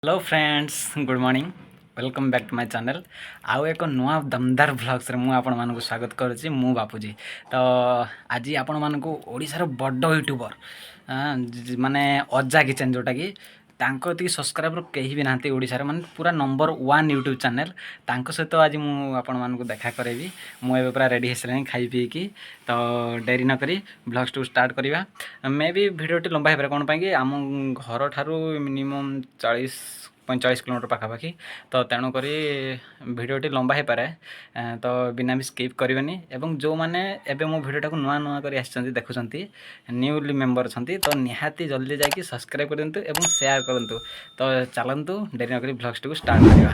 Hello friends good morning welcome back to my channel आउ एक नुआ दमदार व्लॉग्स रे मु आपण मानकु स्वागत करूची मु बापूजी तो आज आपण मानकु ओडिसा रो बड्ड यूट्यूबर माने अज्जा किचन जोटा कि तांको ती सब्सक्राइबर कहीं भी नांती ओडिसा रे माने पूरा नंबर 1 यूट्यूब चैनल तांको सहित आज मु आपण मानकु देखा करेबी मु एबे पूरा रेडी हेसले खाई पी की तो डेरी न करी व्लॉग्स टू स्टार्ट करिवा मे भी वीडियोटी लंबा हेबरे कोन पाई कि आम घर ठारू मिनिमम 40-45 किलोमीटर पाखापाखि तो तेणुक भिडटी लंबा हो पाए तो बिना भी स्किप करेनि एवं जो मैंने एवं मो भिडटा को नुआ नुआ कर देखुं न्यूली मेम्बर अच्छा तो निहाती जल्दी जाकि सब्सक्राइब करूँ और शेयर करूँ तो चलतु डेरी नक ब्लॉग्स को स्टार्ट करवा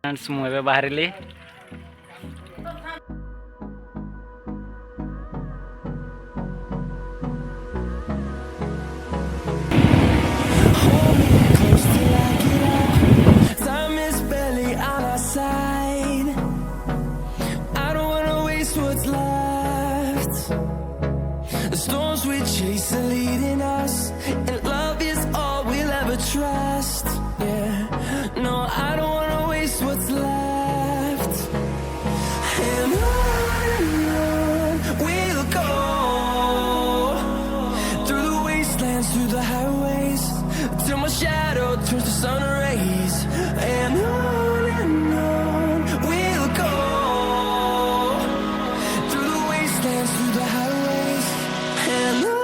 फ्रेंड्स मुझे बाहर Chase are leading us, and love is all we'll ever trust. Yeah, no, I don't wanna waste what's left. And on we'll go, through the wastelands, through the highways, till my shadow turns to sun rays. And on we'll go, through the wastelands, through the highways, and on.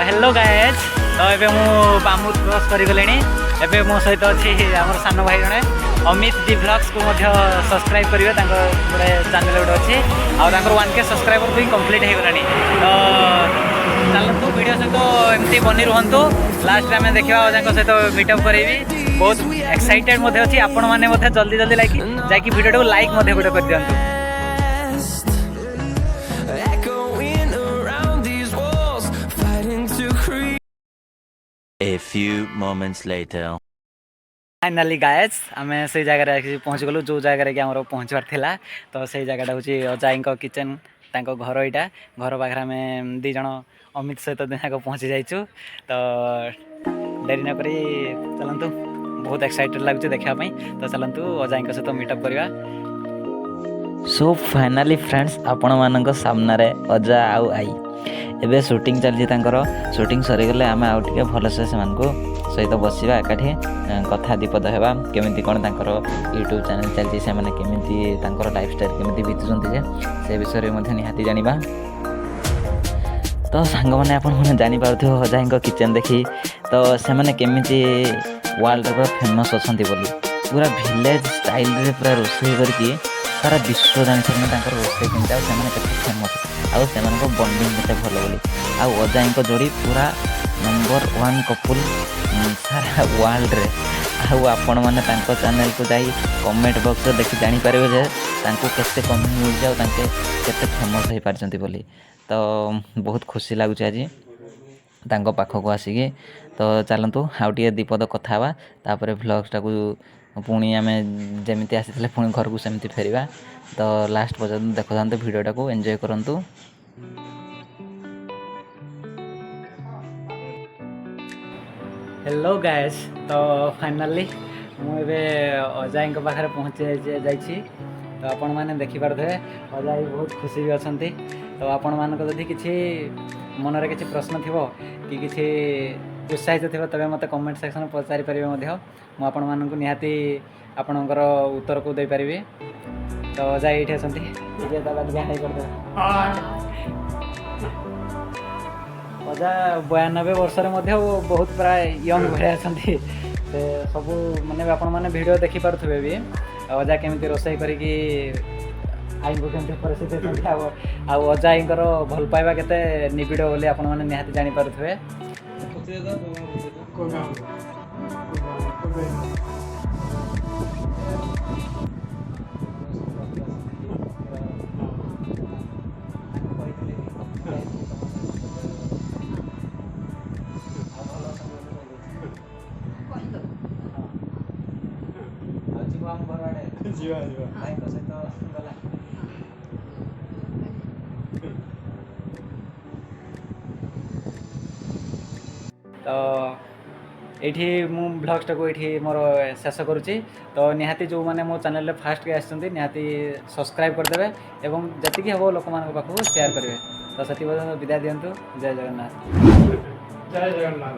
Hello guys तो ये मुझे BAMU cross कर गले मो सहित अच्छी आम सान भाई जड़े अमित दी ब्लॉग्स को सब्सक्राइब करेंगे गोटे चैनल गोटे अच्छी और 1K सब्सक्राइबर भी कंप्लीट हो गलानी तो चलतु वीडियो सहित एमती बनी रुहतु लास्ट आम देखा अजा सहित मीटअप करी बहुत एक्साइटेड अच्छी आपण मैंने जल्दी जल्दी जाकि वीडियो को लाइक गोटे कर दिंतु A few moments later. Finally guys आम से जगह पहुँच गलु जो जगह कि आम पहुँचबार थिला तो से जगह हूँ अजाई किचेन तांको घर यहाँ घर पाखे आम दीज अमित सहित दुनिया को पहुँची जाइचु तो डेरी नक चलतु बहुत एक्साइटेड लगुच देखापी तो चलतु अजाई सहित मीटअप करवा सो फाइनाली फ्रेंड्स आपण मान सामने अजा आउ आई एबे शूटिंग चलती शूटिंग सरीगले आम आउ टे भलसे से सहित बसवा एकाठी कथा दीपद हेबा केमिति कोन तांकर यूट्यूब चैनल चलती से माने केमिति तांकर लाइफस्टाइल केमिति बीतुचंती जे से विषय रे मध्ये निहाती जानिबा तो सांग माने आपण माने जानि पारथो अजाईको किचन देखी तो से माने केमिति वर्ल्ड रो फेमस अछंती बोली पूरा विलेज स्टाइल रे पूरा रोसई करके सारा विश्व जानी तांकर रोसई केमिति से माने केते फेमस आउ से बॉन्डिंग केते भल बोली आउ अजाई जोड़ी पूरा नंबर 1 कपुल सारा वर्ल्ड रे आउ आपण माने तांको चैनल को जाई कमेंट बॉक्स रे देखि जानि पारिबे जे तांको केते कमेंट मिल जाउ तांके केते फेमस होई पारचंती बोली तो बहुत खुशी लागुच आज तांको पाखो को आसी के तो चलंतु आउ टिए दीपद कथा बा तापर व्लॉग्स टाकू पुणी आम जमी आसी पुणी घर को सेमती फेरिया तो लास्ट पर्यंत देखा वीडियोटा को एंजॉय करंतु हेलो गाइस तो फाइनाली मुझे अजाई पाखे पहुँची जाइए तो आपण मैंने देखिपारे अजाई बहुत खुशी भी अच्छा तो आपण मानक जदि किसी मनरे किसी प्रश्न थी कि किसी उत्साहित थी तबे मते कमेंट सेक्शन में पचारि पारे मु आपण मानक निहाती आपणकर उत्तर को दे पारिबी तो अजाई ये अच्छा अजा 92 वर्ष बहुत प्राय यंग भाई अच्छा सब मैंने आपण मैंने वीडियो देखी पारे भी अजा केमी रोसई करी आई को केमती परिस्थिति आउ अजाई भल पाइबा केते निबिड़ बोली आपण मैंने निहाती जानी पारुथबे ଯିବା ଆମ ଘର ଆଡ଼େ ଯିବା ଯିବା ଭାଇଙ୍କ ସହିତ ଗଲା। ତ ଏଇଠି ମୁଁ ବ୍ଲଗ୍ସଟାକୁ ଏଇଠି ମୋର ଶେଷ କରୁଛି। ତ ନିହାତି ଯେଉଁମାନେ ମୋ ଚ୍ୟାନେଲରେ ଫାଷ୍ଟକେ ଆସିଛନ୍ତି ନିହାତି ସବସ୍କ୍ରାଇବ୍ କରିଦେବେ ଏବଂ ଯେତିକି ହେବ ଲୋକମାନଙ୍କ ପାଖକୁ ସେୟାର କରିବେ। ତ ସେଥି ପର୍ଯ୍ୟନ୍ତ ବିଦାୟ ଦିଅନ୍ତୁ। ଜୟ ଜଗନ୍ନାଥ। ଜୟ ଜଗନ୍ନାଥ।